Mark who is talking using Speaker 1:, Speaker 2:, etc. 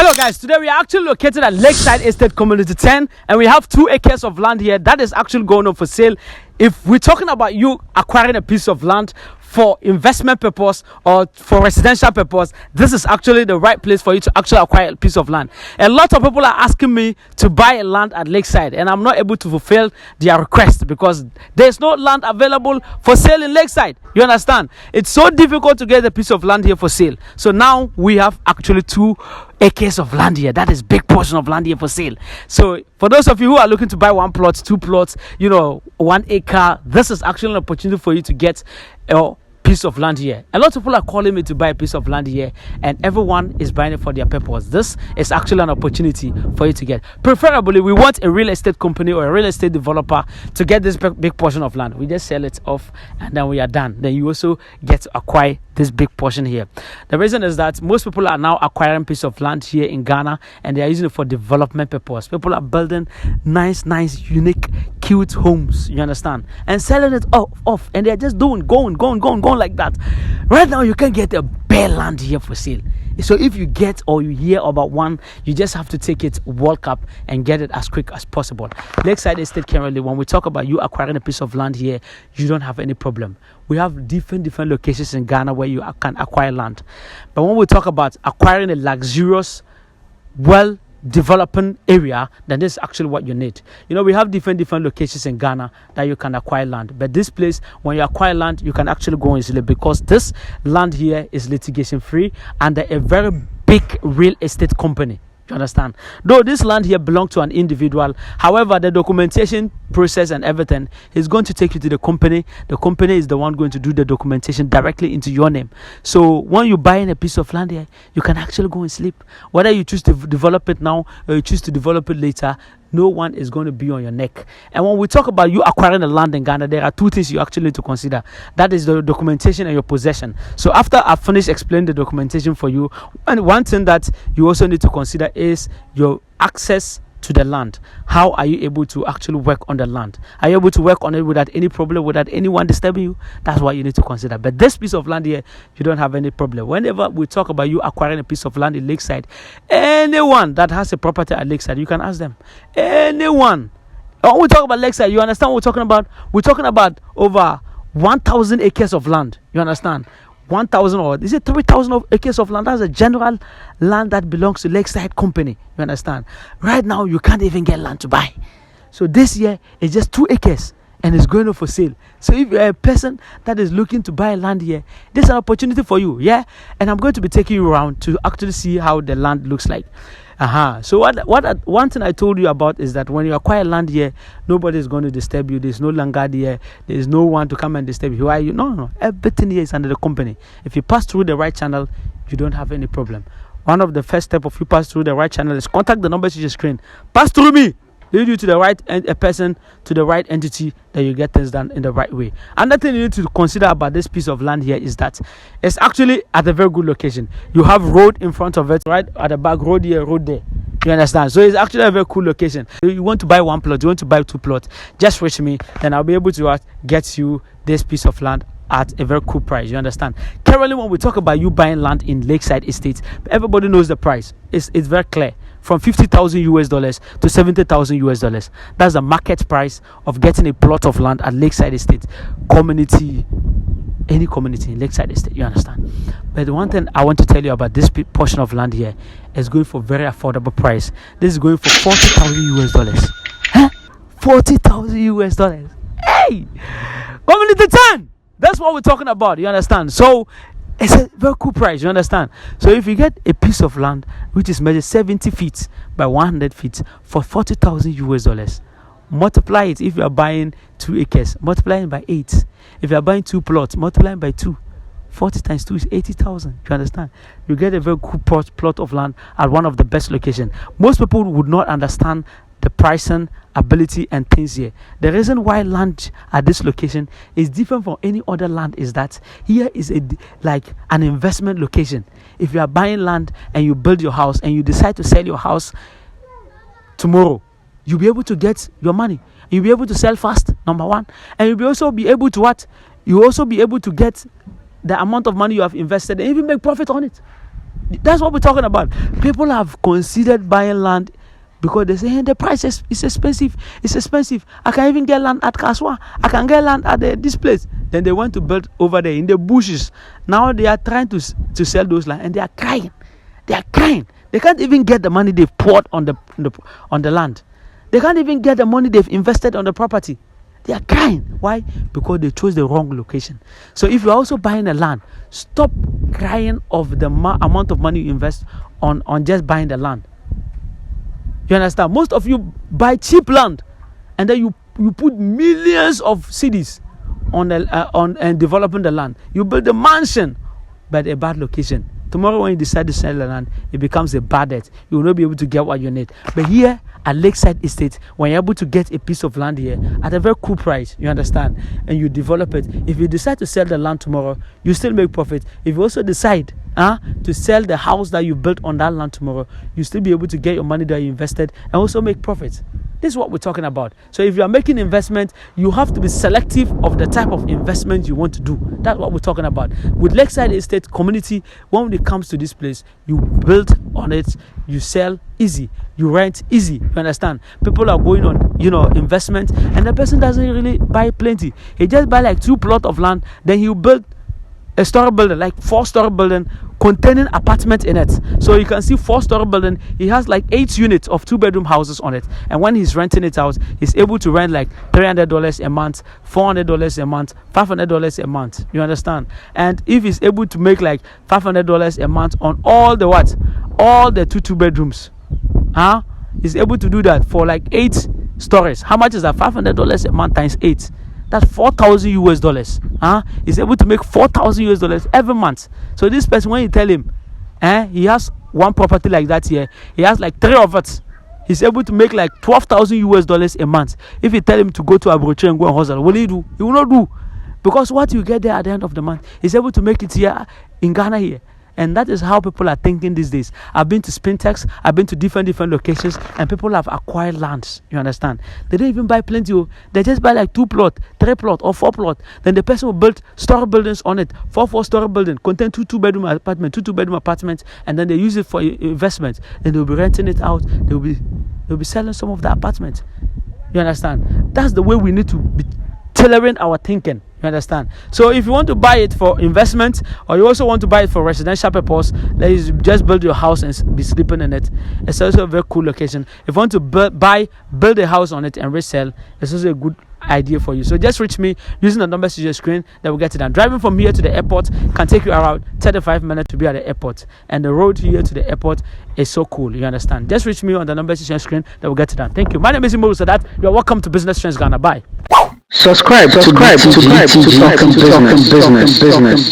Speaker 1: Hello guys, today we are actually located at Lakeside Estate Community 10 and we have 2 acres of land here that is actually going on for sale. If we're talking about you acquiring a piece of land for investment purpose or for residential purpose, this is actually the right place for you to actually acquire a piece of land. A lot of people are asking me to buy a land at Lakeside and I'm not able to fulfill their request because there's no land available for sale in Lakeside. You understand? It's so difficult to get a piece of land here for sale. So now we have actually 2 acres of land here. That is big portion of land here for sale. So for those of you who are looking to buy 1 plot, 2 plots, 1 acre, this is actually an opportunity for you to get a piece of land here. A lot of people are calling me to buy a piece of land here and everyone is buying it for their purpose. This is actually an opportunity for you to get. Preferably, we want a real estate company or a real estate developer to get this big portion of land. We just sell it off and then we are done. Then you also get to acquire this big portion here. The reason is that most people are now acquiring piece of land here in Ghana and they are using it for development purpose. People are building nice, unique, cute homes, you understand, and selling it off and they're just going like that. Right now you can get a bare land here for sale. So if you get or you hear about one, you just have to take it World Cup and get it as quick as possible. Lakeside Estate currently, when we talk about you acquiring a piece of land here, you don't have any problem. We have different locations in Ghana where you can acquire land. But when we talk about acquiring a luxurious, developing area, then this is actually what you need. We have different locations in Ghana that you can acquire land, but this place, when you acquire land, you can actually go easily because this land here is litigation free under a very big real estate company. You understand? Though this land here belongs to an individual, however, the documentation process and everything is going to take you to the company. The company is the one going to do the documentation directly into your name. So when you buy in a piece of land here, you can actually go and sleep. Whether you choose to develop it now or you choose to develop it later, no one is going to be on your neck. And when we talk about you acquiring the land in Ghana, there are 2 things you actually need to consider. That is the documentation and your possession. So after I've finished explaining the documentation for you, and one thing that you also need to consider is your access to the land. How are you able to actually work on the land? Are you able to work on it without any problem, without anyone disturbing you? That's what you need to consider. But this piece of land here, you don't have any problem. Whenever we talk about you acquiring a piece of land in Lakeside, anyone that has a property at Lakeside, you can ask them. Anyone. When we talk about Lakeside, you understand what we're talking about? We're talking about over 1,000 acres of land. You understand? 1,000 or is it 3,000 acres of land? That's a general land that belongs to Lakeside Company. You understand? Right now, you can't even get land to buy. So this year, it's just 2 acres and it's going on for sale. So if you're a person that is looking to buy land here, this is an opportunity for you. Yeah? And I'm going to be taking you around to actually see how the land looks like. So one thing I told you about is that when you acquire land here, nobody is going to disturb you. There's no landguard here. There's no one to come and disturb you. Why are you? No. Everything here is under the company. If you pass through the right channel, you don't have any problem. One of the first steps of you pass through the right channel is contact the numbers you just screen. Pass through me. Lead you to the right person, to the right entity, that you get things done in the right way. Another thing you need to consider about this piece of land here is that it's actually at a very good location. You have road in front of it, right at the back, road here, road there. You understand? So it's actually a very cool location. You want to buy 1 plot, you want to buy 2 plots, just reach me, then I'll be able to get you this piece of land at a very cool price. You understand? Currently, when we talk about you buying land in Lakeside Estate, everybody knows the price. It's very clear. From $50,000 to $70,000. That's the market price of getting a plot of land at Lakeside Estate community, any community in Lakeside Estate. You understand? But the one thing I want to tell you about this portion of land here is going for very affordable price. This is going for $40,000. Huh? $40,000. Hey, community 10. That's what we're talking about. You understand? So it's a very cool price, you understand? So if you get a piece of land which is measured 70 feet by 100 feet for $40,000, multiply it. If you are buying 2 acres, multiply it by 8. If you are buying 2 plots, multiply it by 2. 40 times 2 is 80,000. You understand? You get a very cool plot of land at one of the best locations. Most people would not understand the pricing ability and things here. The reason why land at this location is different from any other land is that here is like an investment location. If you are buying land and you build your house and you decide to sell your house tomorrow, you'll be able to get your money. You'll be able to sell fast, number one, and you'll also be able to get the amount of money you have invested and even make profit on it. That's what we're talking about. People have considered buying land because they say, hey, the price is expensive. It's expensive. I can even get land at Kaswa. I can get land at this place. Then they want to build over there in the bushes. Now they are trying to sell those land, and they are crying. They are crying. They can't even get the money they've poured on the land. They can't even get the money they've invested on the property. They are crying. Why? Because they chose the wrong location. So if you're also buying a land, stop crying of the amount of money you invest on just buying the land. You understand? Most of you buy cheap land, and then you put millions of cedis on developing the land. You build a mansion, but a bad location. Tomorrow when you decide to sell the land, it becomes a bad debt. You will not be able to get what you need. But here at Lakeside Estate, when you're able to get a piece of land here at a very cool price, you understand, and you develop it, if you decide to sell the land tomorrow, you still make profit. If you also decide to sell the house that you built on that land tomorrow, you still be able to get your money that you invested and also make profits. This is what we're talking about. So if you are making investment, you have to be selective of the type of investment you want to do. That's what we're talking about. With Lakeside Estate community, when it comes to this place, you build on it, you sell easy, you rent easy. You understand? People are going on, investment, and the person doesn't really buy plenty. He just buy like 2 plots of land, then he'll build a story building, like 4-story building containing apartments in it. So you can see 4-story building. He has like 8 units of 2-bedroom houses on it. And when he's renting it out, he's able to rent like $300 a month, $400 a month, $500 a month. You understand? And if he's able to make like $500 a month on all the 2 bedrooms, he's able to do that for like 8 stories. How much is that? $500 a month times 8. That's $4,000. He's able to make $4,000 every month. So this person, when you tell him, he has one property like that here, he has like 3 of it. He's able to make like $12,000 a month. If you tell him to go to Abuja and go and hustle, what will he do? He will not do, because what you get there at the end of the month, he's able to make it here in Ghana here. And that is how people are thinking these days. I've been to Spintex, I've been to different locations, and people have acquired lands. You understand? They don't even buy plenty. They just buy like 2 plots, 3 plots, or 4 plots. Then the person will build story buildings on it. 4-story building, contain 2-bedroom apartment, 2-bedroom apartments, and then they use it for investment. Then they'll be renting it out. They'll be selling some of the apartments. You understand? That's the way we need to be tailoring our thinking. You understand? So if you want to buy it for investment, or you also want to buy it for residential purpose, let's just build your house and be sleeping in it. It's also a very cool location. If you want to build a house on it and resell, it's also a good idea for you. So just reach me using the numbers on your screen, that will get it done. Driving from here to the airport can take you around 35 minutes to be at the airport, and the road here to the airport is so cool. You understand? Just reach me on the numbers on your screen, that will get it done. Thank you. My name is Imoru Sadat. You are welcome to Business Trends Ghana. Bye.
Speaker 2: Subscribe to talk business.